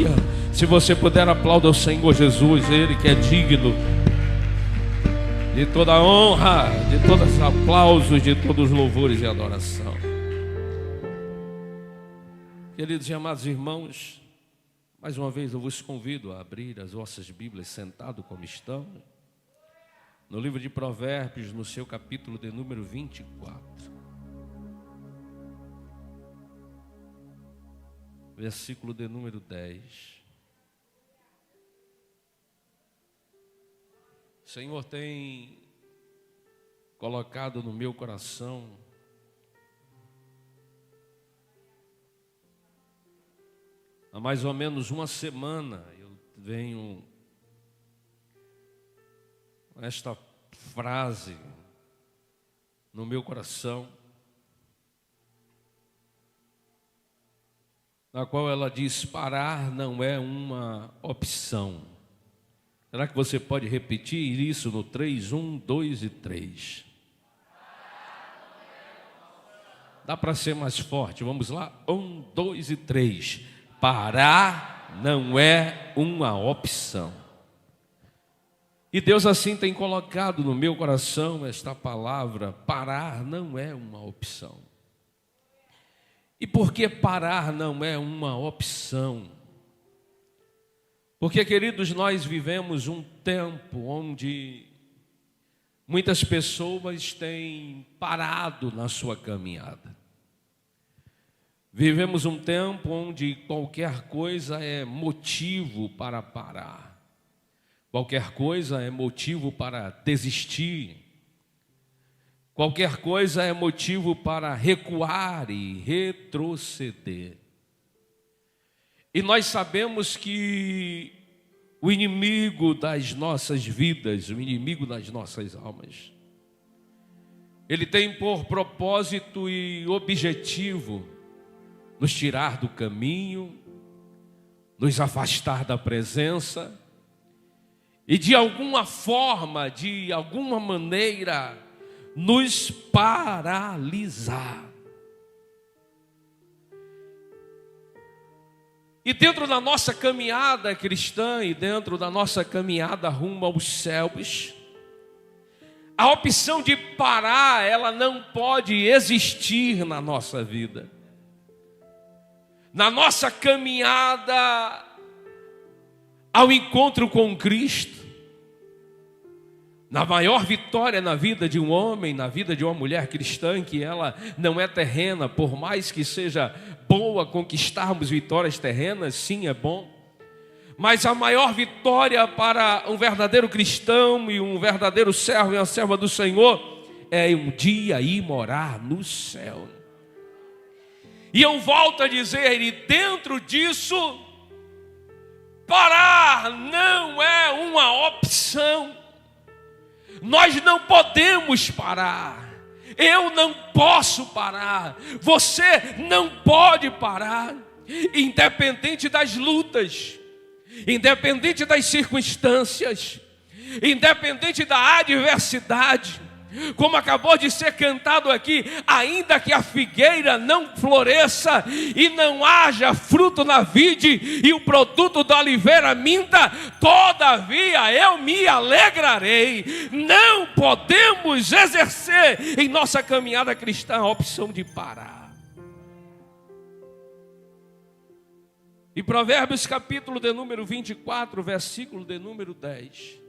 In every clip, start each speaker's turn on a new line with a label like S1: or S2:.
S1: Aleluia. Se você puder, aplauda o Senhor Jesus, Ele que é digno de toda a honra, de todos os aplausos, de todos os louvores e adoração. Queridos e amados irmãos, mais uma vez eu vos convido a abrir as vossas Bíblias sentado como estão, no livro de Provérbios, no seu capítulo de número 24. Versículo de número 10. O Senhor tem colocado no meu coração há mais ou menos uma semana eu venho com esta frase no meu coração, na qual ela diz: parar não é uma opção. Será que você pode repetir isso no 3, 1, 2 e 3? Dá para ser mais forte, vamos lá? 1, 2 e 3. Parar não é uma opção. E Deus assim tem colocado no meu coração esta palavra: parar não é uma opção. E por que parar não é uma opção? Porque, queridos, nós vivemos um tempo onde muitas pessoas têm parado na sua caminhada. Vivemos um tempo onde qualquer coisa é motivo para parar. Qualquer coisa é motivo para desistir. Qualquer coisa é motivo para recuar e retroceder. E nós sabemos que o inimigo das nossas vidas, o inimigo das nossas almas, ele tem por propósito e objetivo nos tirar do caminho, nos afastar da presença e de alguma forma, de alguma maneira, nos paralisar. E dentro da nossa caminhada cristã e dentro da nossa caminhada rumo aos céus, a opção de parar, ela não pode existir na nossa vida. Na nossa caminhada ao encontro com Cristo, na maior vitória na vida de um homem, na vida de uma mulher cristã, que ela não é terrena, por mais que seja boa conquistarmos vitórias terrenas, sim, é bom, mas a maior vitória para um verdadeiro cristão e um verdadeiro servo e uma serva do Senhor é um dia ir morar no céu. E eu volto a dizer, e dentro disso, parar não é uma opção. Nós não podemos parar. Eu não posso parar. Você não pode parar. Independente das lutas, independente das circunstâncias, independente da adversidade, como acabou de ser cantado aqui, ainda que a figueira não floresça e não haja fruto na vide e o produto da oliveira minta, todavia eu me alegrarei. Não podemos exercer em nossa caminhada cristã a opção de parar. E Provérbios capítulo de número 24, versículo de número 10,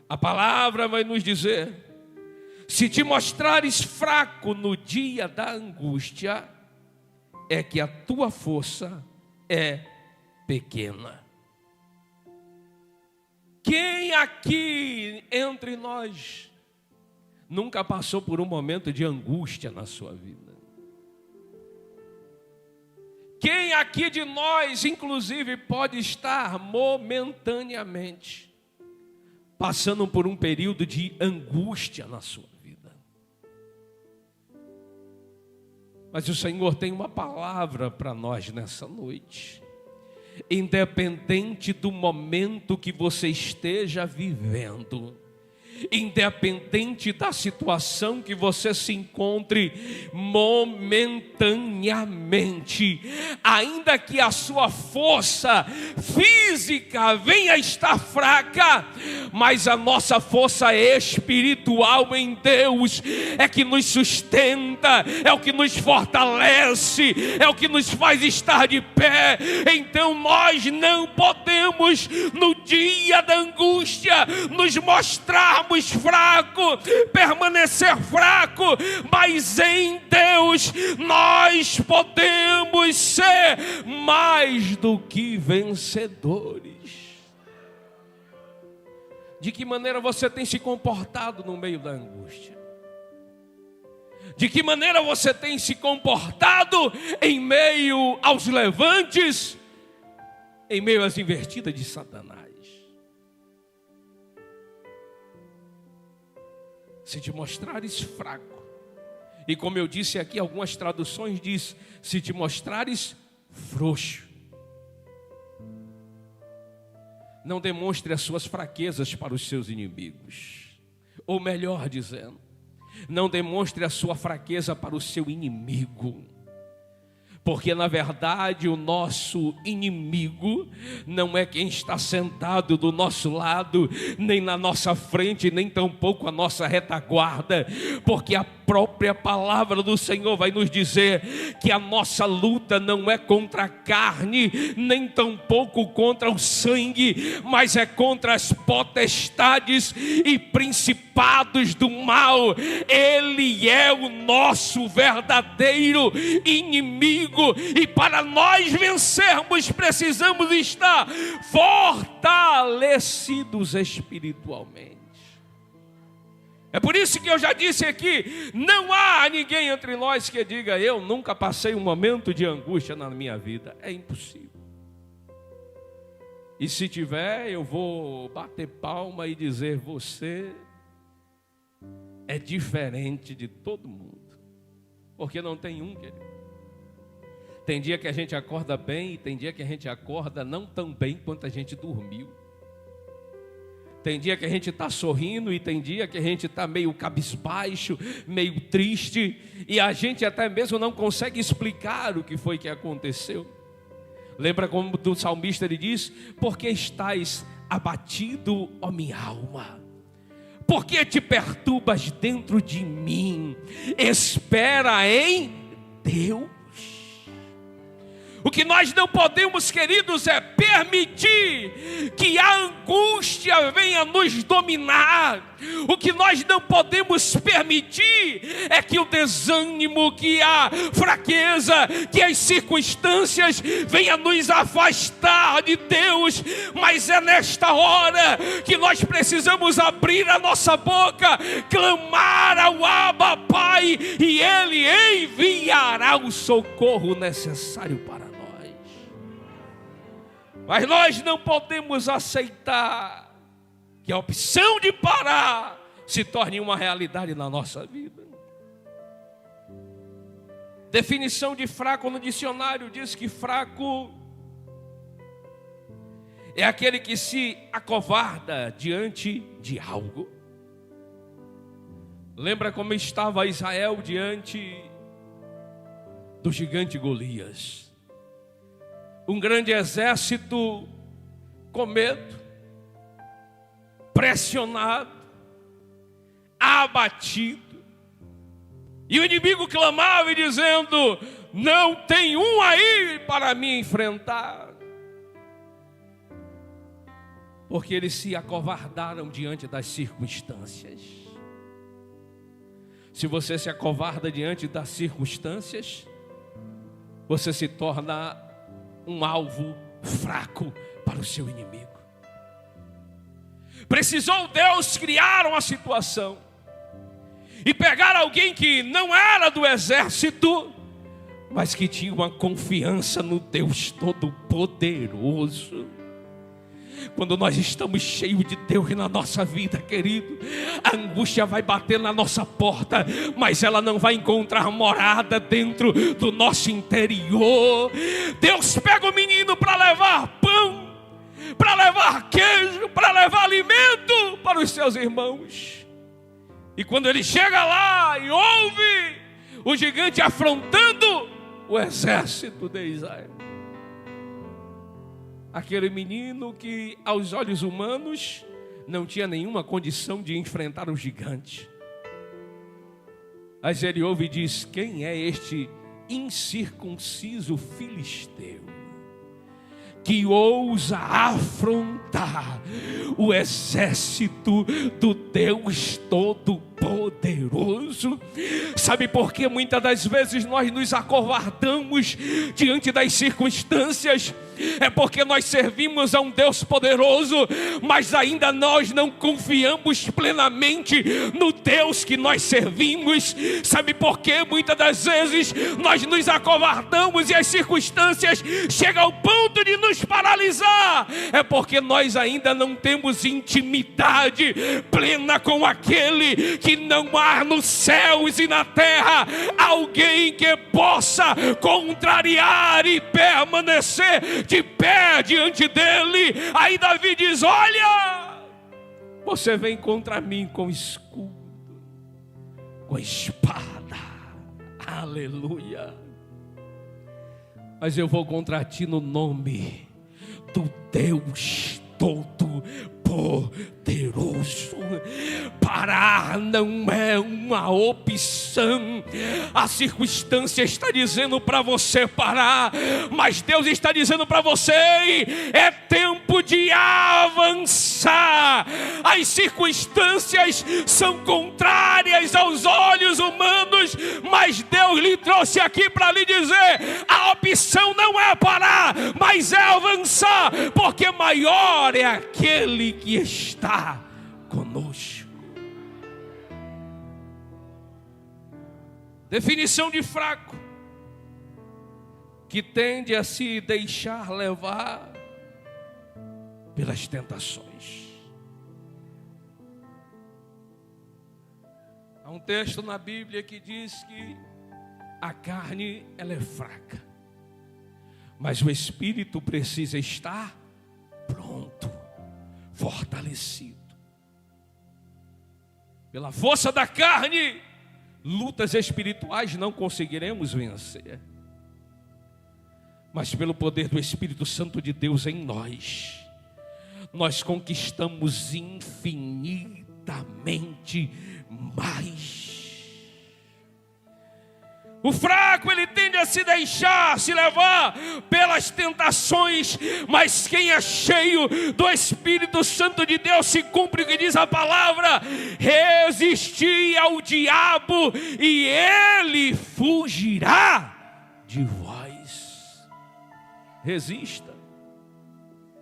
S1: a palavra vai nos dizer: se te mostrares fraco no dia da angústia, é que a tua força é pequena. Quem aqui entre nós nunca passou por um momento de angústia na sua vida? Quem aqui de nós, inclusive, pode estar momentaneamente passando por um período de angústia na sua vida? Mas o Senhor tem uma palavra para nós nessa noite. Independente do momento que você esteja vivendo, independente da situação que você se encontre momentaneamente, ainda que a sua força física venha a estar fraca, mas a nossa força espiritual em Deus é que nos sustenta, é o que nos fortalece, é o que nos faz estar de pé. Então nós não podemos, no dia da angústia, nos mostrarmos fracos, permanecer fraco, mas em Deus nós podemos ser mais do que vencedores. De que maneira você tem se comportado no meio da angústia? De que maneira você tem se comportado em meio aos levantes, em meio às invertidas de Satanás? Se te mostrares fraco, e como eu disse aqui, algumas traduções diz, se te mostrares frouxo, não demonstre as suas fraquezas para os seus inimigos. Ou melhor dizendo, não demonstre a sua fraqueza para o seu inimigo. Porque na verdade o nosso inimigo não é quem está sentado do nosso lado, nem na nossa frente, nem tampouco a nossa retaguarda. Porque a própria palavra do Senhor vai nos dizer que a nossa luta não é contra a carne, nem tampouco contra o sangue, mas é contra as potestades e principados do mal. Ele é o nosso verdadeiro inimigo. E para nós vencermos, precisamos estar fortalecidos espiritualmente. É por isso que eu já disse aqui, não há ninguém entre nós que diga, eu nunca passei um momento de angústia na minha vida. É impossível. E se tiver, eu vou bater palma e dizer, você é diferente de todo mundo. Porque não tem um, querido. Tem dia que a gente acorda bem e tem dia que a gente acorda não tão bem quanto a gente dormiu. Tem dia que a gente está sorrindo e tem dia que a gente está meio cabisbaixo, meio triste. E a gente até mesmo não consegue explicar o que foi que aconteceu. Lembra como o salmista ele diz, por que estás abatido, ó minha alma? Por que te perturbas dentro de mim? Espera em Deus. O que nós não podemos, queridos, é permitir que a angústia venha nos dominar. O que nós não podemos permitir é que o desânimo, que a fraqueza, que as circunstâncias venham nos afastar de Deus. Mas é nesta hora que nós precisamos abrir a nossa boca, clamar ao Abba Pai, e Ele enviará o socorro necessário para nós. Mas nós não podemos aceitar que a opção de parar se torne uma realidade na nossa vida. Definição de fraco no dicionário diz que fraco é aquele que se acovarda diante de algo. Lembra como estava Israel diante do gigante Golias? Um grande exército com medo, pressionado, abatido. E o inimigo clamava e dizendo, não tem um aí para me enfrentar. Porque eles se acovardaram diante das circunstâncias. Se você se acovarda diante das circunstâncias, você se torna um alvo fraco para o seu inimigo. Precisou Deus criar uma situação e pegar alguém que não era do exército, mas que tinha uma confiança no Deus Todo-Poderoso. Quando nós estamos cheios de Deus na nossa vida, querido, a angústia vai bater na nossa porta, mas ela não vai encontrar morada dentro do nosso interior. Deus pega o menino para levar pão, para levar queijo, para levar alimento para para os seus irmãos. E quando ele chega lá e ouve o gigante afrontando o exército de Israel, aquele menino que aos olhos humanos não tinha nenhuma condição de enfrentar o gigante, mas ele ouve e diz: quem é este incircunciso filisteu que ousa afrontar o exército do Deus Todo-Poderoso? Sabe por que muitas das vezes nós nos acovardamos diante das circunstâncias? É porque nós servimos a um Deus poderoso, mas ainda nós não confiamos plenamente no Deus que nós servimos. Sabe por que muitas das vezes nós nos acovardamos e as circunstâncias chegam ao ponto de nos paralisar? É porque nós ainda não temos intimidade plena com aquele que não há nos céus e na terra alguém que possa contrariar e permanecer de pé diante dele. Aí Davi diz: olha, você vem contra mim com escudo, com espada, aleluia, mas eu vou contra ti no nome do Deus Todo-Poderoso. Parar não é uma opção. A circunstância está dizendo para você parar, mas Deus está dizendo para você: é tempo de avançar. As circunstâncias são contrárias aos olhos humanos, mas Deus lhe trouxe aqui para lhe dizer: a opção não é parar, mas é avançar, porque maior é aquele que está conosco. Definição de fraco: que tende a se deixar levar pelas tentações. Há um texto na Bíblia que diz que a carne ela é fraca, mas o espírito precisa estar pronto, fortalecido. Pela força da carne, lutas espirituais não conseguiremos vencer, mas pelo poder do Espírito Santo de Deus em nós, nós conquistamos infinitamente mais. O fraco, ele tende a se deixar se levar pelas tentações, mas quem é cheio do Espírito Santo de Deus, se cumpre o que diz a palavra: resistir ao diabo e ele fugirá de vós. Resista,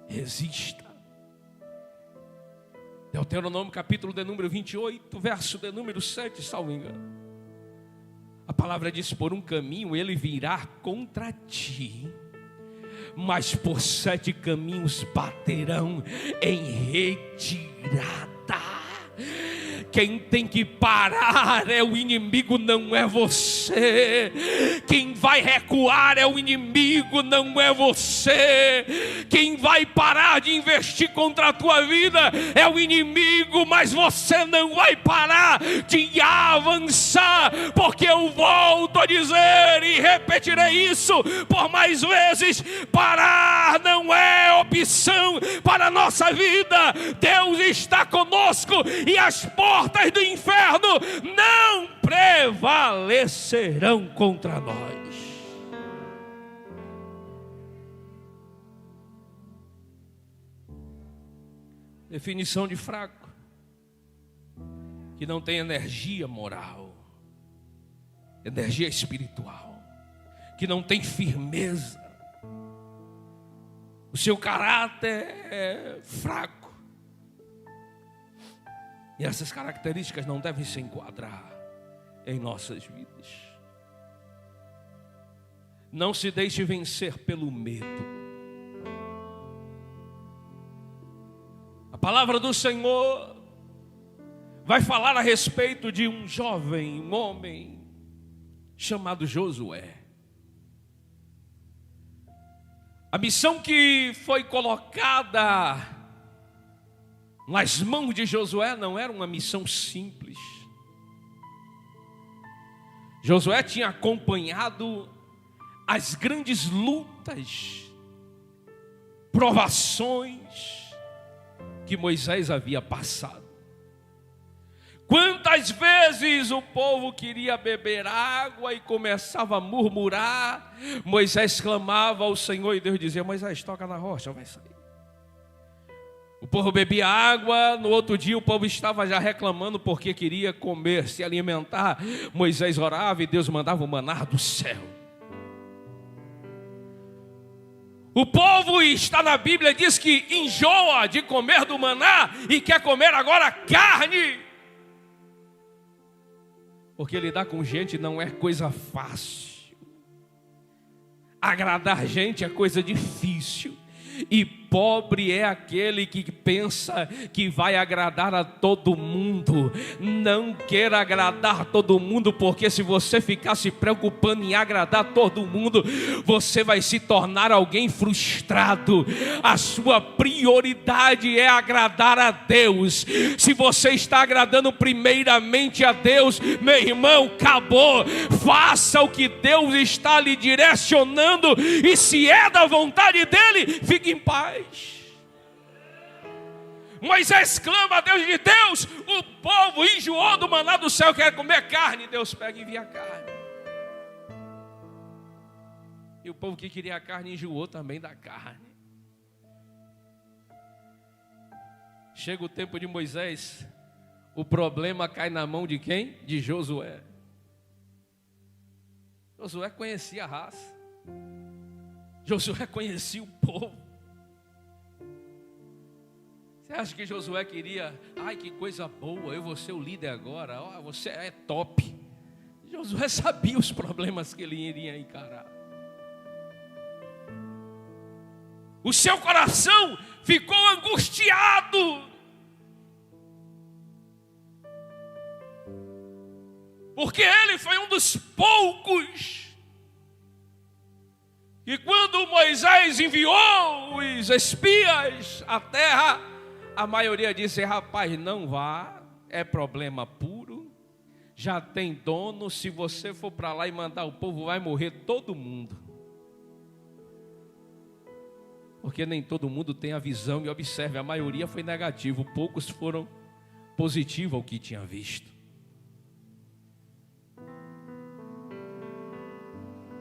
S1: resista. Deuteronômio capítulo de número 28, verso de número 7, salvo engano. A palavra diz: por um caminho ele virá contra ti, mas por 7 caminhos baterão em retirada. Quem tem que parar é o inimigo, não é você. Quem vai recuar é o inimigo, não é você. Quem vai parar de investir contra a tua vida é o inimigo, mas você não vai parar de avançar, porque eu volto a dizer e repetirei isso por mais vezes: parar não é opção para a nossa vida. Deus está conosco e as portas do inferno não prevalecerão contra nós. Definição de fraco: que não tem energia moral, energia espiritual, que não tem firmeza, o seu caráter é fraco. E essas características não devem se enquadrar em nossas vidas. Não se deixe vencer pelo medo. A palavra do Senhor vai falar a respeito de um jovem, um homem chamado Josué. A missão que foi colocada nas mãos de Josué não era uma missão simples. Josué tinha acompanhado as grandes lutas, provações que Moisés havia passado. Quantas vezes o povo queria beber água e começava a murmurar, Moisés clamava ao Senhor e Deus dizia: Moisés, toca na rocha, vai sair. O povo bebia água, no outro dia o povo estava já reclamando porque queria comer, se alimentar. Moisés orava e Deus mandava o maná do céu. O povo, está na Bíblia, diz que enjoa de comer do maná e quer comer agora carne. Porque lidar com gente não é coisa fácil. Agradar gente é coisa difícil. E pobre é aquele que pensa que vai agradar a todo mundo. Não queira agradar todo mundo, porque se você ficar se preocupando em agradar todo mundo, você vai se tornar alguém frustrado. A sua prioridade é agradar a Deus. Se você está agradando primeiramente a Deus, meu irmão, acabou. Faça o que Deus está lhe direcionando, e se é da vontade dele, fique em paz. Moisés clama a Deus de Deus, o povo enjoou do maná do céu, quer comer carne. Deus pega e envia carne. E o povo que queria a carne enjoou também da carne. Chega o tempo de Moisés, o problema cai na mão de quem? De Josué. Josué conhecia a raça. Josué conhecia o povo. Você acha que Josué queria, ai que coisa boa, eu vou ser o líder agora, você é top. Josué sabia os problemas que ele iria encarar. O seu coração ficou angustiado, porque ele foi um dos poucos que, quando Moisés enviou os espias à terra, a maioria disse: rapaz, não vá, é problema puro, já tem dono, se você for para lá e mandar o povo, vai morrer todo mundo. Porque nem todo mundo tem a visão, e observe, a maioria foi negativo, poucos foram positivos ao que tinha visto.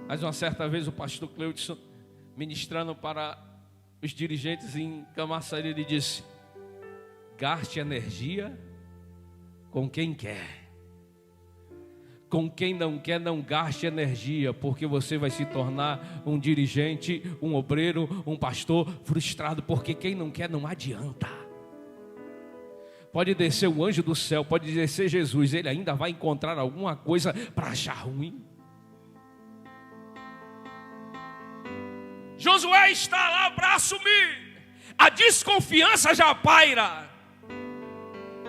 S1: Mas uma certa vez o pastor Cleudson, ministrando para os dirigentes em Camaçari, ele disse: gaste energia com quem quer. Com quem não quer, não gaste energia, porque você vai se tornar um dirigente, um obreiro, um pastor frustrado, porque quem não quer não adianta. Pode descer o anjo do céu, pode descer Jesus, ele ainda vai encontrar alguma coisa para achar ruim. Josué está lá para assumir. A desconfiança já paira.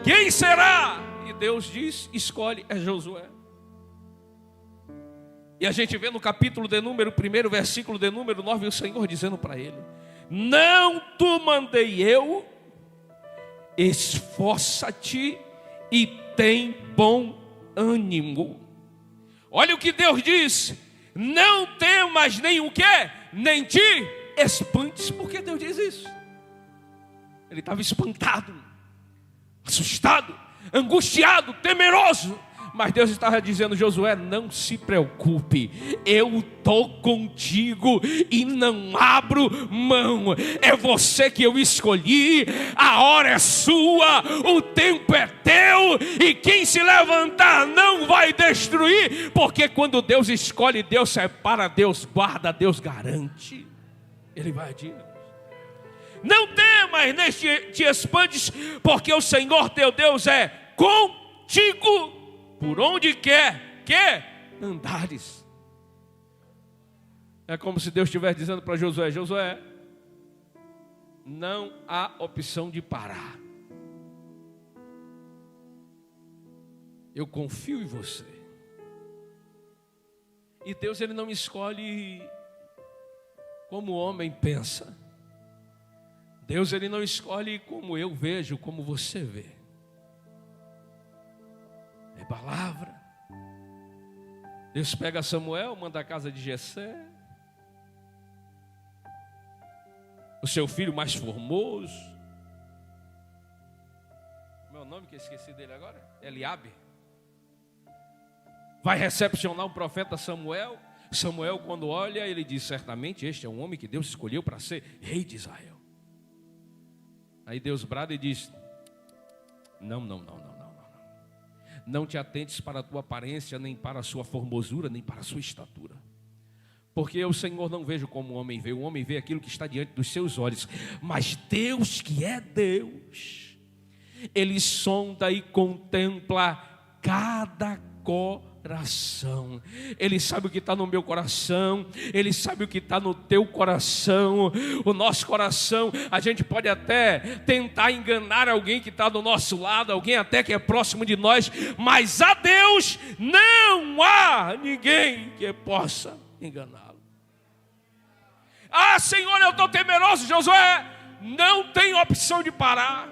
S1: Quem será? E Deus diz: escolhe, é Josué. E a gente vê no capítulo de número 1, versículo de número 9, o Senhor dizendo para ele: não te mandei eu, esforça-te e tem bom ânimo. Olha o que Deus diz: não temas nem o quê? Nem te espantes. Por que Deus diz isso? Ele estava espantado, assustado, angustiado, temeroso. Mas Deus estava dizendo: Josué, não se preocupe, eu estou contigo e não abro mão. É você que eu escolhi, a hora é sua, o tempo é teu, e quem se levantar não vai destruir, porque quando Deus escolhe, Deus separa, Deus guarda, Deus garante. Ele vai adiante. Não temas, nem te espantes, porque o Senhor teu Deus é contigo por onde quer que andares. É como se Deus estivesse dizendo para Josué: Josué, não há opção de parar. Eu confio em você. E Deus, ele não escolhe como o homem pensa. Deus, ele não escolhe como eu vejo, como você vê. É palavra. Deus pega Samuel, manda a casa de Jessé, o seu filho mais formoso. Meu nome que eu esqueci dele agora? Eliabe. Vai recepcionar o profeta Samuel. Samuel, quando olha, ele diz: certamente este é um homem que Deus escolheu para ser rei de Israel. Aí Deus brada e diz: não. Não te atentes para a tua aparência, nem para a sua formosura, nem para a sua estatura. Porque eu, Senhor, não vejo como o homem vê aquilo que está diante dos seus olhos. Mas Deus, que é Deus, Ele sonda e contempla cada coração. Ele sabe o que está no meu coração, Ele sabe o que está no teu coração. O nosso coração, a gente pode até tentar enganar alguém que está do nosso lado, alguém até que é próximo de nós, mas a Deus não há ninguém que possa enganá-lo. Ah, Senhor, eu estou temeroso, Josué. Não tem opção de parar.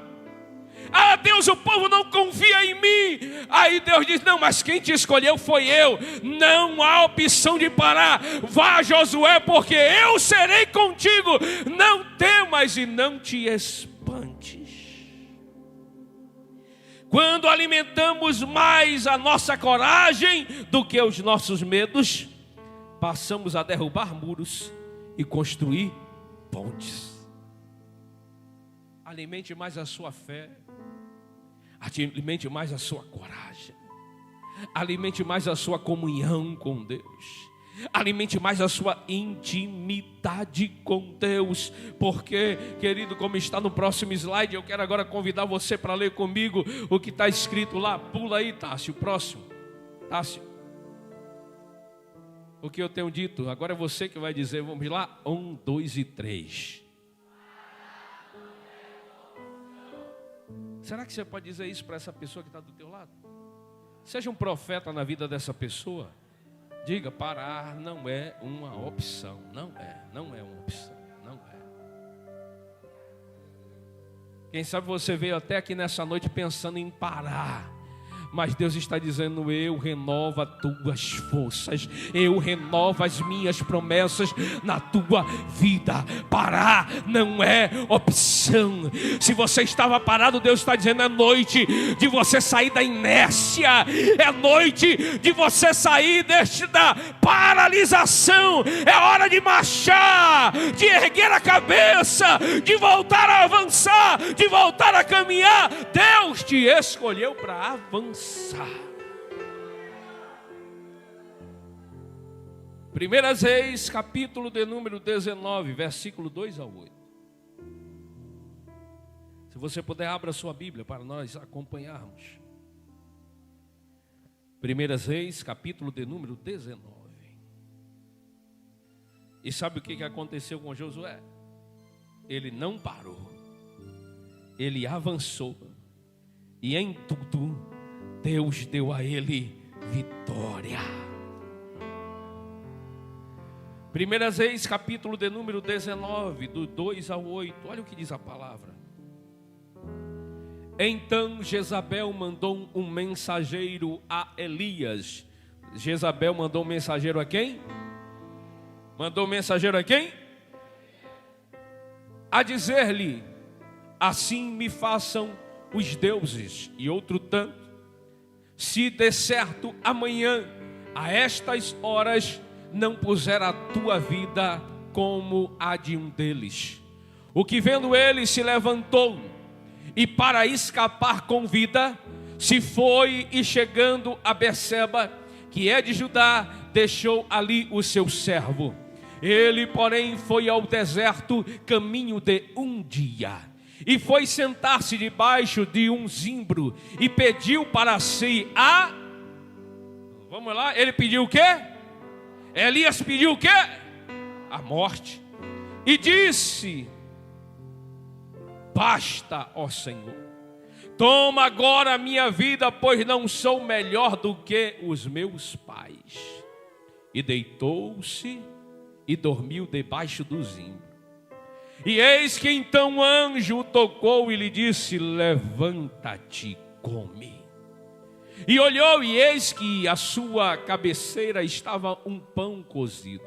S1: Ah, Deus, o povo não confia em mim. Aí Deus diz: não, mas quem te escolheu foi eu. Não há opção de parar. Vá, Josué, porque eu serei contigo. Não temas e não te espantes. Quando alimentamos mais a nossa coragem do que os nossos medos, passamos a derrubar muros e construir pontes. Alimente mais a sua fé. Alimente mais a sua coragem. Alimente mais a sua comunhão com Deus. Alimente mais a sua intimidade com Deus. Porque, querido, como está no próximo slide, eu quero agora convidar você para ler comigo o que está escrito lá. Pula aí, Tássio, próximo. Tássio. O que eu tenho dito, agora é você que vai dizer. Vamos lá, 1, 2 e 3. Será que você pode dizer isso para essa pessoa que está do teu lado? Seja um profeta na vida dessa pessoa. Diga: parar não é uma opção. Não é uma opção. Não é. Quem sabe você veio até aqui nessa noite pensando em parar. Mas Deus está dizendo: eu renovo as tuas forças, eu renovo as minhas promessas na tua vida. Parar não é opção. Se você estava parado, Deus está dizendo: é noite de você sair da inércia, é noite de você sair da paralisação. É hora de marchar, de erguer a cabeça, de voltar a avançar, de voltar a caminhar. Deus te escolheu para avançar. 1 Reis, capítulo de número 19, versículo 2 ao 8. Se você puder, abra sua Bíblia para nós acompanharmos. 1 Reis, capítulo de número 19. E sabe o que aconteceu com Josué? Ele não parou, ele avançou, e em tudo Deus deu a ele vitória. 1 Reis, capítulo de número 19, do 2 ao 8. Olha o que diz a palavra. Então Jezabel mandou um mensageiro a Elias. Jezabel mandou um mensageiro a quem? Mandou um mensageiro a quem? A dizer-lhe: assim me façam os deuses. E outro tanto, se de certo amanhã a estas horas não puser a tua vida como a de um deles. O que vendo ele se levantou, e para escapar com vida se foi, e chegando a Berseba, que é de Judá, deixou ali o seu servo. Ele, porém, foi ao deserto caminho de um dia, e foi sentar-se debaixo de um zimbro, e pediu para si a... Vamos lá, ele pediu o quê? Elias pediu o quê? A morte. E disse: basta, ó Senhor, toma agora a minha vida, pois não sou melhor do que os meus pais. E deitou-se e dormiu debaixo do zimbro. E eis que então o anjo o tocou e lhe disse: levanta-te, come. E olhou, e eis que à sua cabeceira estava um pão cozido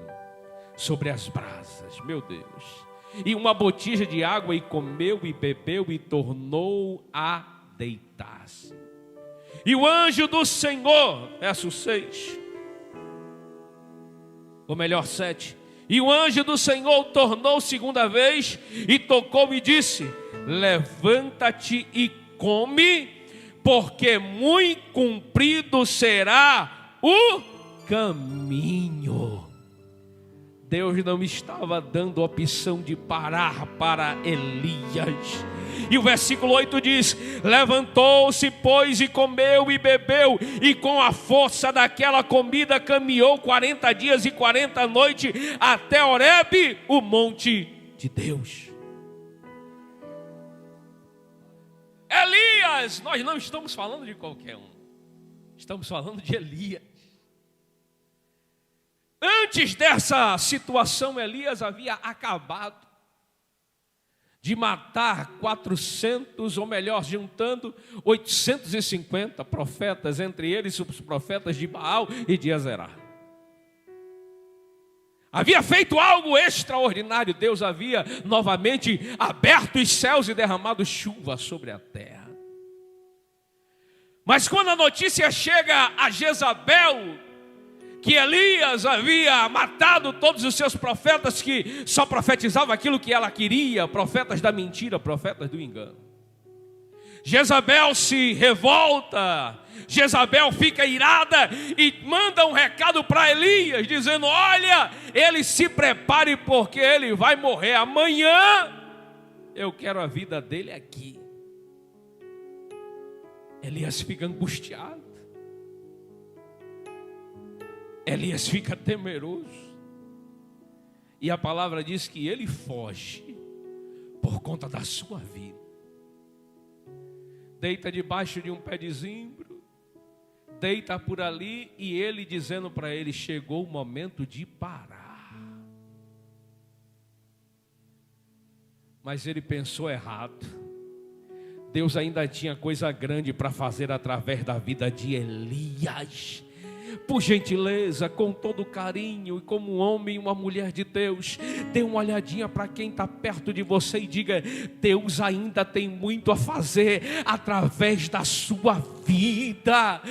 S1: sobre as brasas, meu Deus, e uma botija de água, e comeu e bebeu e tornou a deitar-se. E o anjo do Senhor, verso 6, ou melhor 7, e o anjo do Senhor tornou segunda vez e tocou e disse: levanta-te e come, porque muito comprido será o caminho. Deus não estava dando opção de parar para Elias. E o versículo 8 diz: levantou-se, pois, e comeu e bebeu, e com a força daquela comida caminhou 40 dias e 40 noites até Horebe, o monte de Deus. Elias, nós não estamos falando de qualquer um, estamos falando de Elias. Antes dessa situação, Elias havia acabado de matar 400, ou melhor, juntando 850 profetas, entre eles os profetas de Baal e de Azerá. Havia feito algo extraordinário. Deus havia novamente aberto os céus e derramado chuva sobre a terra. Mas quando a notícia chega a Jezabel, que Elias havia matado todos os seus profetas, que só profetizavam aquilo que ela queria, profetas da mentira, profetas do engano, Jezabel se revolta, Jezabel fica irada e manda um recado para Elias, dizendo: olha, ele se prepare, porque ele vai morrer amanhã, eu quero a vida dele aqui. Elias fica angustiado, Elias fica temeroso, e a palavra diz que ele foge por conta da sua vida. Deita debaixo de um pé de zimbro, deita por ali, e ele dizendo para ele: chegou o momento de parar. Mas ele pensou errado. Deus ainda tinha coisa grande para fazer através da vida de Elias. Por gentileza, com todo carinho, e como um homem e uma mulher de Deus, dê uma olhadinha para quem está perto de você e diga: Deus ainda tem muito a fazer através da sua vida.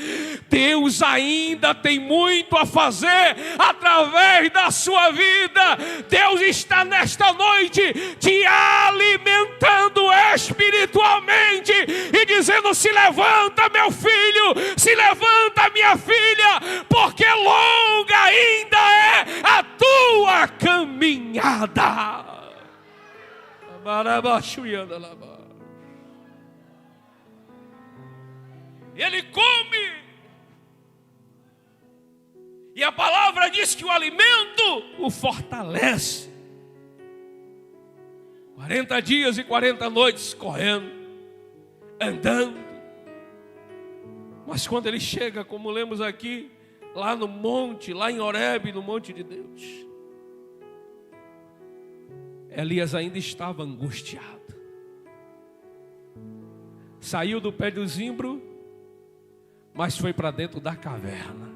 S1: Deus ainda tem muito a fazer através da sua vida. Deus está nesta noite te alimentando espiritualmente e dizendo: se levanta, meu filho, se levanta, minha filha, porque longa ainda é a tua caminhada. Ele come, e a palavra diz que o alimento o fortalece. 40 dias e 40 noites correndo, andando. Mas quando ele chega, como lemos aqui, lá no monte, lá em Horebe, no monte de Deus, Elias ainda estava angustiado. Saiu do pé do zimbro, mas foi para dentro da caverna.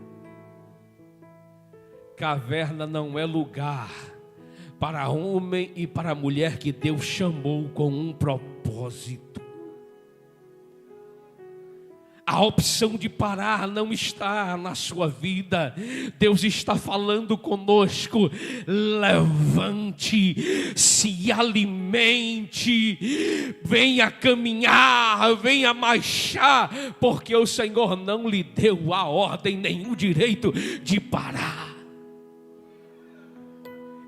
S1: Caverna não é lugar para homem e para mulher que Deus chamou com um propósito. A opção de parar não está na sua vida. Deus está falando conosco: levante, se alimente, venha caminhar, venha marchar, porque o Senhor não lhe deu a ordem nem o direito de parar.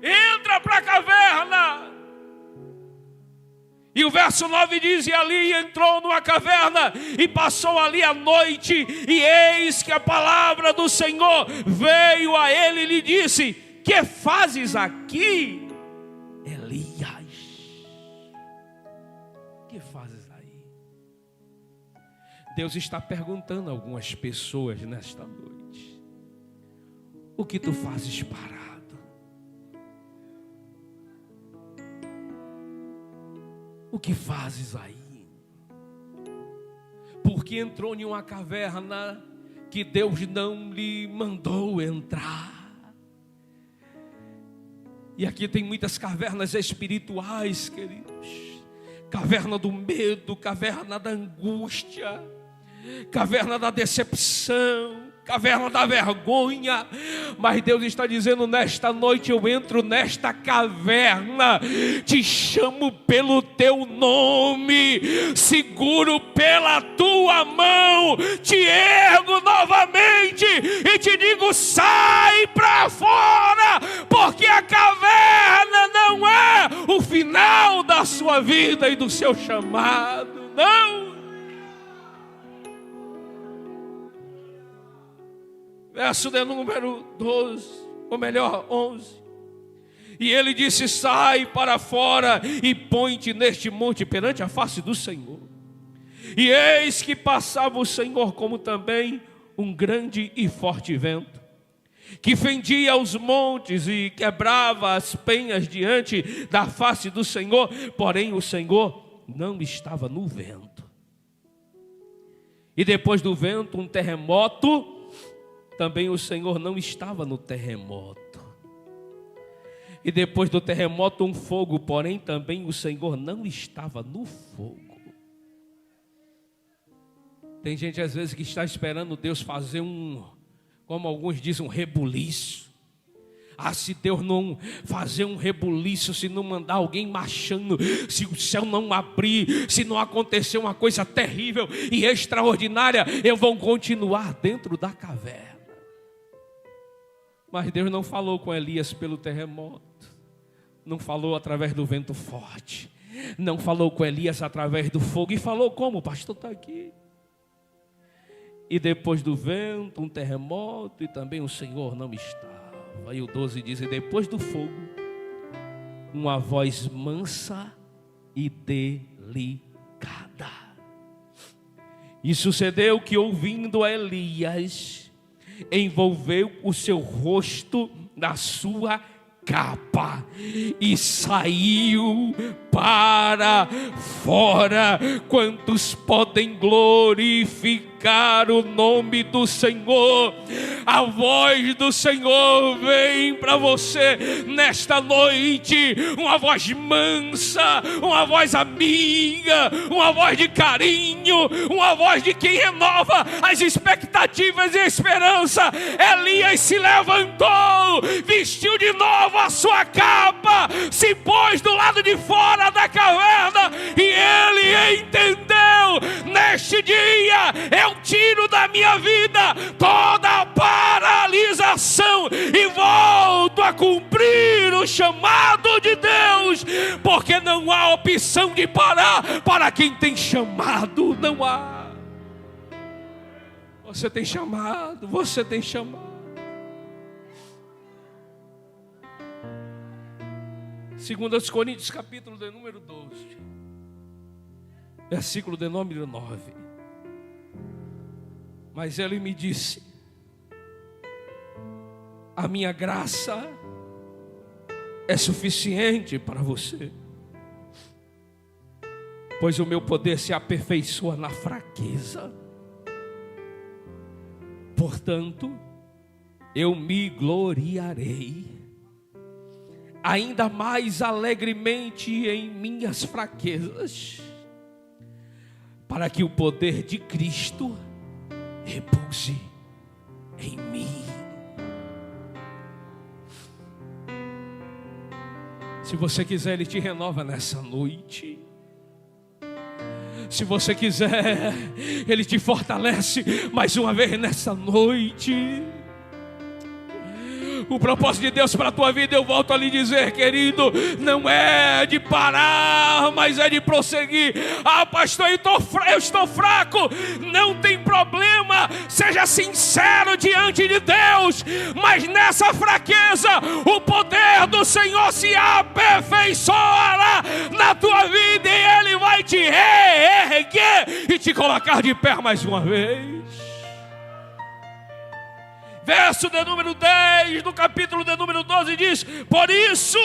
S1: Entra para a caverna. E o verso 9 diz: e ali entrou numa caverna e passou ali a noite, e eis que a palavra do Senhor veio a ele e lhe disse: que fazes aqui, Elias? Que fazes aí? Deus está perguntando a algumas pessoas nesta noite: o que tu fazes parado? o que fazes aí? Porque entrou em uma caverna que Deus não lhe mandou entrar. E aqui tem muitas cavernas espirituais, queridos. Caverna do medo, caverna da angústia, caverna da decepção, caverna da vergonha. Mas Deus está dizendo: nesta noite eu entro nesta caverna, te chamo pelo teu nome, seguro pela tua mão, te ergo novamente e te digo: sai para fora, porque a caverna não é o final da sua vida e do seu chamado, não. Verso de número 12, ou melhor, 11. E ele disse: sai para fora e põe-te neste monte perante a face do Senhor. E eis que passava o Senhor, como também um grande e forte vento, que fendia os montes e quebrava as penhas diante da face do Senhor. Porém o Senhor não estava no vento. E depois do vento um terremoto. Também o Senhor não estava no terremoto. E depois do terremoto um fogo, porém também o Senhor não estava no fogo. Tem gente às vezes que está esperando Deus fazer como alguns dizem, um rebuliço. Se Deus não fazer um rebuliço, se não mandar alguém marchando, se o céu não abrir, se não acontecer uma coisa terrível e extraordinária, eu vou continuar dentro da caverna. Mas Deus não falou com Elias pelo terremoto, não falou através do vento forte, não falou com Elias através do fogo. E falou como? O pastor está aqui. E depois do vento, um terremoto, e também o Senhor não estava. E o 12 diz: e depois do fogo, uma voz mansa e delicada. E sucedeu que, ouvindo a Elias, envolveu o seu rosto na sua capa e saiu para fora. Quantos podem glorificar o nome do Senhor? A voz do Senhor vem para você nesta noite, uma voz mansa, uma voz amiga, uma voz de carinho, uma voz de quem renova as expectativas e a esperança. Elias se levantou, vestiu de novo a sua capa, se pôs do lado de fora da caverna e ele entendeu: neste dia eu tiro da minha vida toda a paralisação e volto a cumprir o chamado de Deus, porque não há opção de parar para quem tem chamado. Não há. Você tem chamado, você tem chamado. 2 Coríntios capítulo de número 12, versículo de número 9. Mas ele me disse: a minha graça é suficiente para você, pois o meu poder se aperfeiçoa na fraqueza. Portanto, eu me gloriarei ainda mais alegremente em minhas fraquezas, para que o poder de Cristo repouse em mim. Se você quiser, Ele te renova nessa noite. Se você quiser, Ele te fortalece mais uma vez nessa noite. O propósito de Deus para a tua vida, eu volto a lhe dizer, querido, não é de parar, mas é de prosseguir. Pastor, eu estou fraco. Não tem problema, seja sincero diante de Deus. Mas nessa fraqueza, o poder do Senhor se aperfeiçoará na tua vida e Ele vai te reerguer e te colocar de pé mais uma vez. Verso de número 10 do capítulo de número 12 diz: por isso,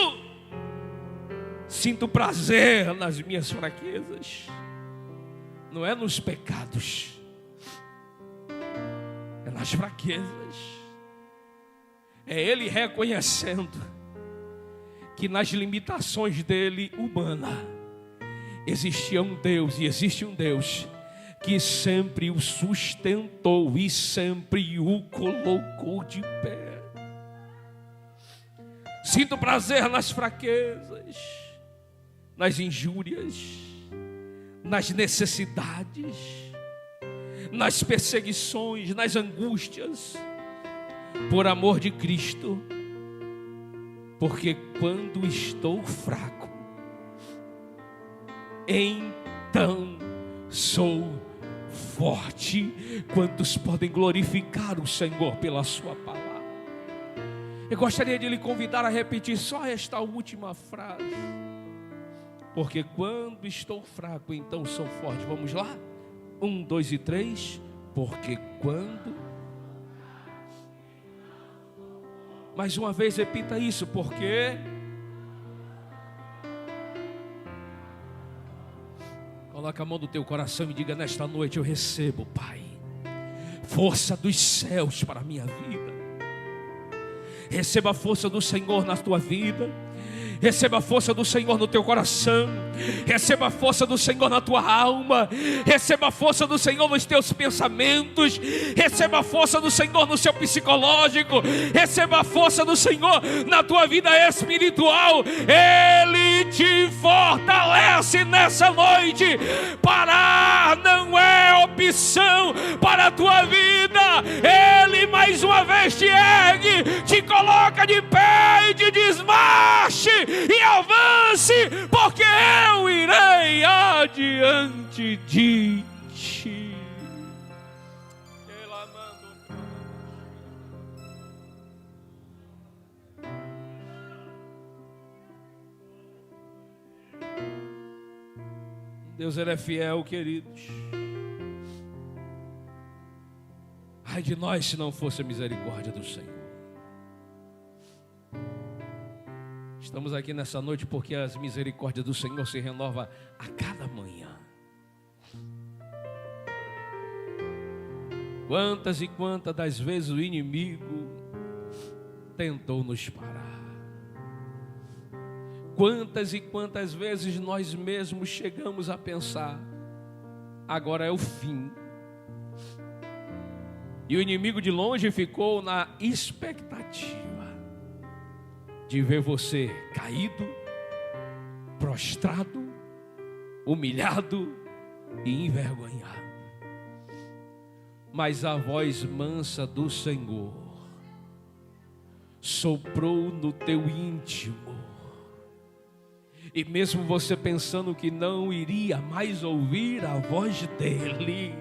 S1: Sinto prazer nas minhas fraquezas. Não é nos pecados, é nas fraquezas. É Ele reconhecendo que nas limitações dele humana existia um Deus, e existe um Deus que sempre o sustentou e sempre o colocou de pé. Sinto prazer nas fraquezas, nas injúrias, nas necessidades, nas perseguições, nas angústias, por amor de Cristo, porque quando estou fraco, então sou forte. Quantos podem glorificar o Senhor pela sua palavra? Eu gostaria de lhe convidar a repetir só esta última frase. Porque quando estou fraco, então sou forte. Vamos lá? 1, 2 e 3. Porque quando... Mais uma vez repita isso. Porque... Coloca a mão no teu coração e diga: nesta noite eu recebo, Pai, força dos céus para a minha vida. Receba a força do Senhor na tua vida. Receba a força do Senhor no teu coração. Receba a força do Senhor na tua alma. Receba a força do Senhor nos teus pensamentos. Receba a força do Senhor no seu psicológico. Receba a força do Senhor na tua vida espiritual. Ele te fortalece nessa noite. Parar não é opção para a tua vida. Ele mais uma vez te ergue, te coloca de pé e te diz: marche e avance, porque eu irei adiante de ti. Deus, Ele é fiel, queridos. Ai de nós se não fosse a misericórdia do Senhor. Estamos aqui nessa noite porque as misericórdias do Senhor se renovam a cada manhã. Quantas e quantas das vezes o inimigo tentou nos parar. Quantas e quantas vezes nós mesmos chegamos a pensar: agora é o fim. E o inimigo de longe ficou na expectativa de ver você caído, prostrado, humilhado e envergonhado. Mas a voz mansa do Senhor soprou no teu íntimo. E mesmo você pensando que não iria mais ouvir a voz dele,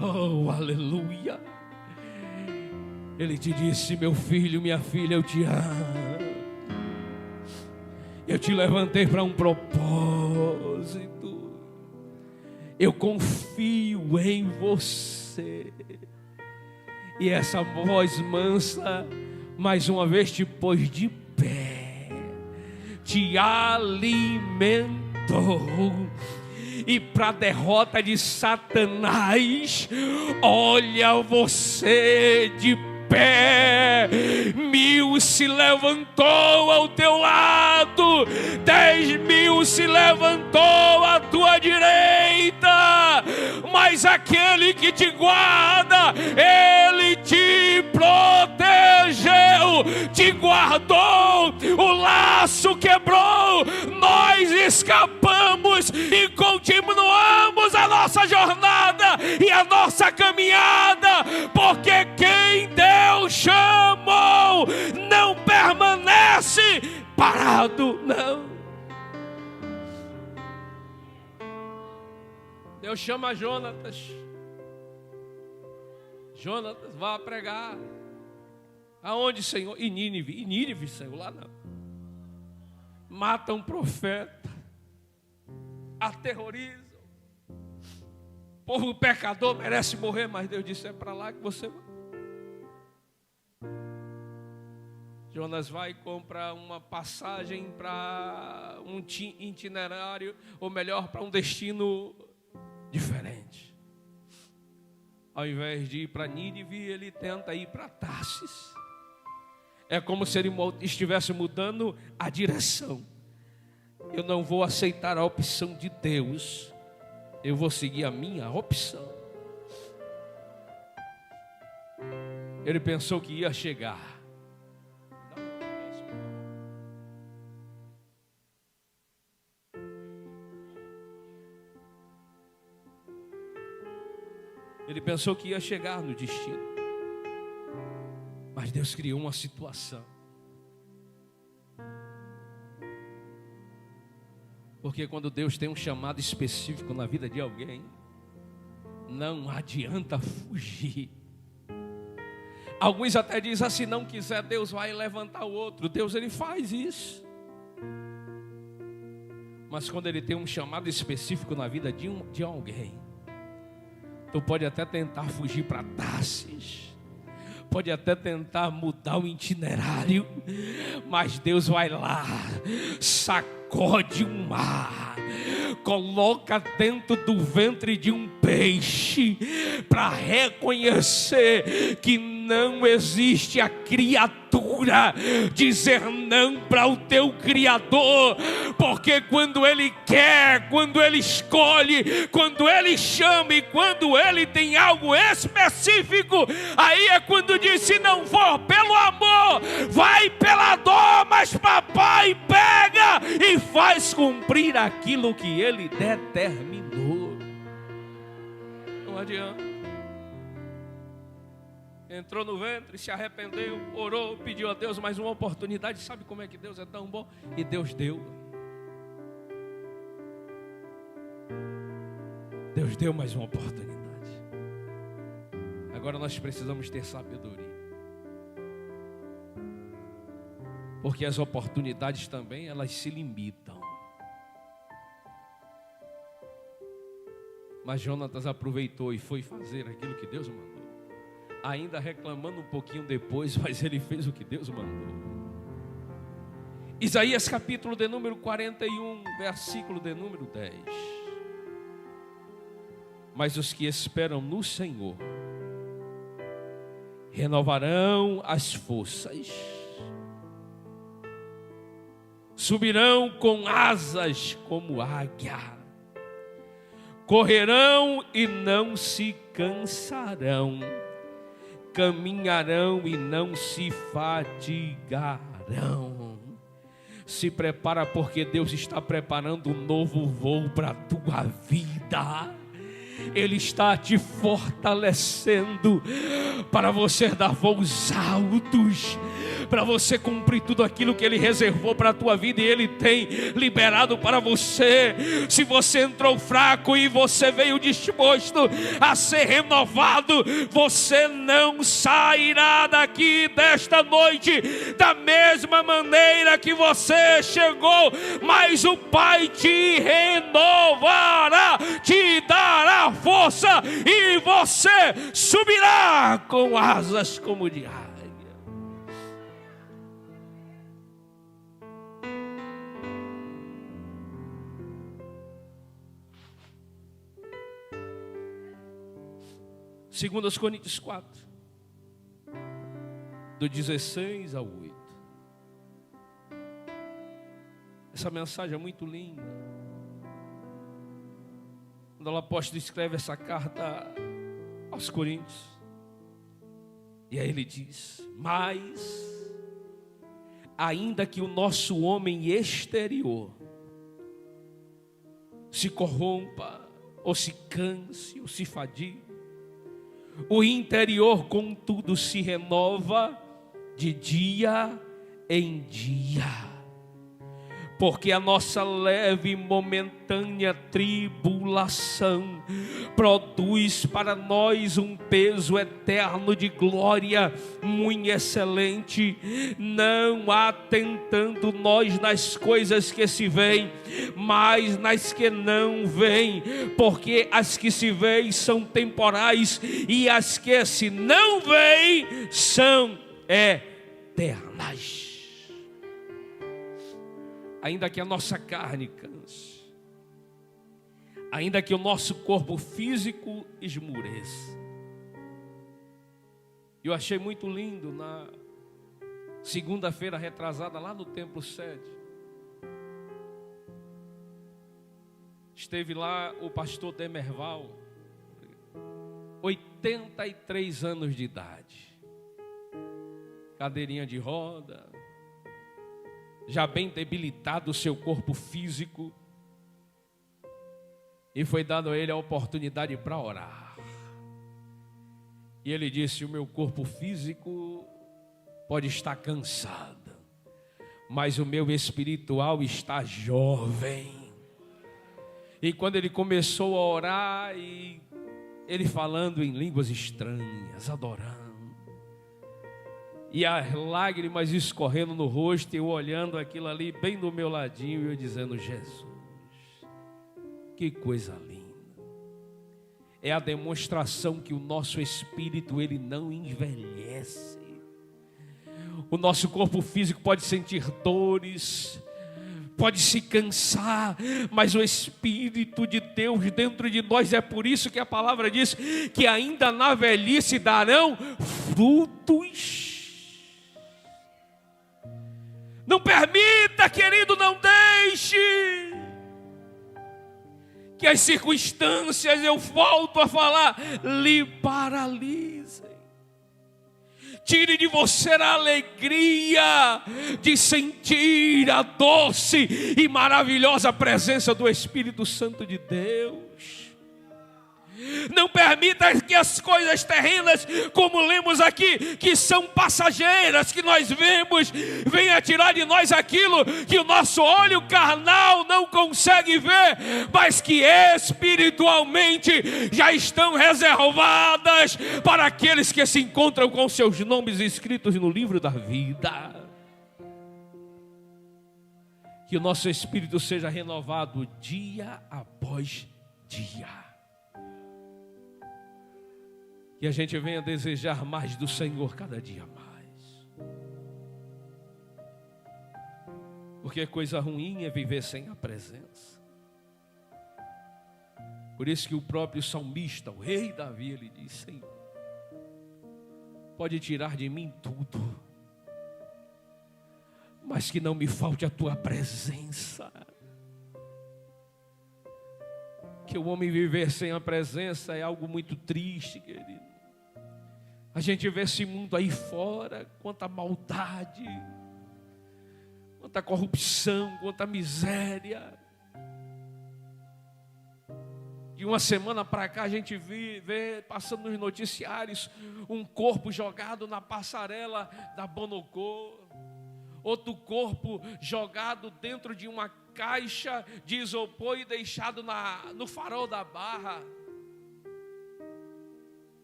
S1: oh, aleluia, ele te disse: meu filho, minha filha, eu te amo. Eu te levantei para um propósito. Eu confio em você. E essa voz mansa mais uma vez te pôs de pé, te alimentou. E para a derrota de Satanás, olha você de pé. 1000 se levantou ao teu lado, 10.000 se levantou à tua direita, mas aquele que te guarda, ele te protegeu, te guardou, o laço quebrou, nós escapamos e continuamos a nossa jornada e a nossa caminhada, porque quem Deus chamou não permanece parado, não. Deus chama Jonatas. Jonatas, vá pregar. Aonde, Senhor? Em Nínive. Em Nínive, Senhor, lá não. Mata um profeta, aterrorizam. O povo pecador merece morrer, mas Deus disse: é para lá que você vai. Jonas vai e compra uma passagem para um itinerário, ou melhor, para um destino diferente. Ao invés de ir para Nínive, ele tenta ir para Tarsis. É como se ele estivesse mudando a direção. Eu não vou aceitar a opção de Deus, eu vou seguir a minha opção. Ele pensou que ia chegar. Ele pensou que ia chegar no destino. Mas Deus criou uma situação. Porque quando Deus tem um chamado específico na vida de alguém, não adianta fugir. Alguns até dizem assim, se não quiser Deus vai levantar o outro. Deus, ele faz isso. Mas quando ele tem um chamado específico na vida de alguém, tu pode até tentar fugir para Tarsis, pode até tentar mudar o itinerário, mas Deus vai lá, sacode um mar, coloca dentro do ventre de um peixe, para reconhecer que não existe a criatura dizer não para o teu Criador, porque quando Ele quer, quando Ele escolhe, quando Ele chama e quando Ele tem algo específico, aí é quando diz, se não for pelo amor, vai pela dor, mas papai pega e faz cumprir aquilo que Ele determinou. Não adianta. Entrou no ventre, se arrependeu, orou, pediu a Deus mais uma oportunidade. Sabe como é que Deus é tão bom? E Deus deu. Deus deu mais uma oportunidade. Agora nós precisamos ter sabedoria. Porque as oportunidades também, elas se limitam. Mas Jonatas aproveitou e foi fazer aquilo que Deus mandou. Ainda reclamando um pouquinho depois, mas ele fez o que Deus mandou. Isaías capítulo de número 41, versículo de número 10. Mas os que esperam no Senhor renovarão as forças, subirão com asas como águia, correrão e não se cansarão, caminharão e não se fatigarão. Se prepara, porque Deus está preparando um novo voo para a tua vida. Ele está te fortalecendo para você dar voos altos, para você cumprir tudo aquilo que Ele reservou para a tua vida e Ele tem liberado para você. Se você entrou fraco e você veio disposto a ser renovado, você não sairá daqui desta noite da mesma maneira que você chegou, mas o Pai te renovará, te dará força e você subirá com asas como de águia. Segundo aos Coríntios 4, do 16 ao 8. Essa mensagem é muito linda. Quando o apóstolo escreve essa carta aos Coríntios, e aí ele diz: mas ainda que o nosso homem exterior se corrompa, ou se canse, ou se fadigue, o interior contudo se renova de dia em dia. Porque a nossa leve e momentânea tribulação produz para nós um peso eterno de glória muito excelente, não atentando nós nas coisas que se veem, mas nas que não veem, porque as que se veem são temporais e as que se não veem são eternas. Ainda que a nossa carne canse, ainda que o nosso corpo físico esmureça. Eu achei muito lindo na segunda-feira retrasada lá no Templo Sede. Esteve lá o pastor Demerval, 83 anos de idade, cadeirinha de roda, já bem debilitado o seu corpo físico, e foi dado a ele a oportunidade para orar. E ele disse: o meu corpo físico pode estar cansado, mas o meu espiritual está jovem. E quando ele começou a orar, e ele falando em línguas estranhas, adorando, e as lágrimas escorrendo no rosto, e eu olhando aquilo ali bem do meu ladinho, e eu dizendo: Jesus, que coisa linda. É a demonstração que o nosso espírito, ele não envelhece. O nosso corpo físico pode sentir dores, pode se cansar, mas o Espírito de Deus dentro de nós, é por isso que a palavra diz que ainda na velhice darão frutos. Não permita, querido, não deixe que as circunstâncias, eu volto a falar, lhe paralisem. Tire de você a alegria de sentir a doce e maravilhosa presença do Espírito Santo de Deus. Não permita que as coisas terrenas, como lemos aqui, que são passageiras, que nós vemos, venha tirar de nós aquilo que o nosso olho carnal não consegue ver, mas que espiritualmente já estão reservadas para aqueles que se encontram com seus nomes escritos no livro da vida. Que o nosso espírito seja renovado dia após dia. Que a gente venha desejar mais do Senhor cada dia mais. Porque coisa ruim é viver sem a presença. Por isso que o próprio salmista, o rei Davi, ele diz: Senhor, pode tirar de mim tudo, mas que não me falte a tua presença. Que o homem viver sem a presença é algo muito triste, querido. A gente vê esse mundo aí fora, quanta maldade, quanta corrupção, quanta miséria. De uma semana para cá a gente vê passando nos noticiários um corpo jogado na passarela da Bonocô, outro corpo jogado dentro de uma caixa de isopor e deixado no farol da Barra.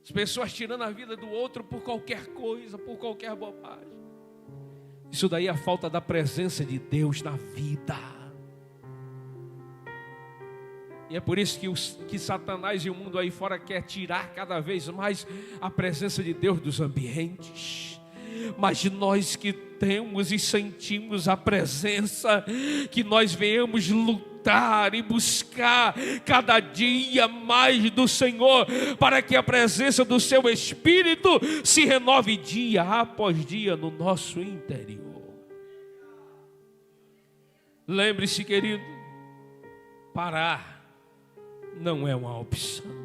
S1: As pessoas tirando a vida do outro por qualquer coisa, por qualquer bobagem. Isso daí é a falta da presença de Deus na vida. E é por isso que Satanás e o mundo aí fora quer tirar cada vez mais a presença de Deus dos ambientes. Mas nós que temos e sentimos a presença, que nós venhamos lutar e buscar cada dia mais do Senhor, para que a presença do seu Espírito se renove dia após dia no nosso interior. Lembre-se, querido, parar não é uma opção.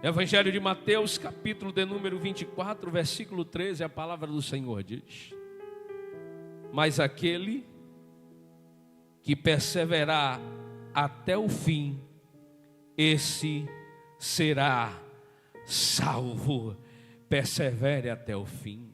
S1: Evangelho de Mateus, capítulo de número 24, versículo 13, a palavra do Senhor diz: mas aquele que perseverar até o fim, esse será salvo. Persevere até o fim.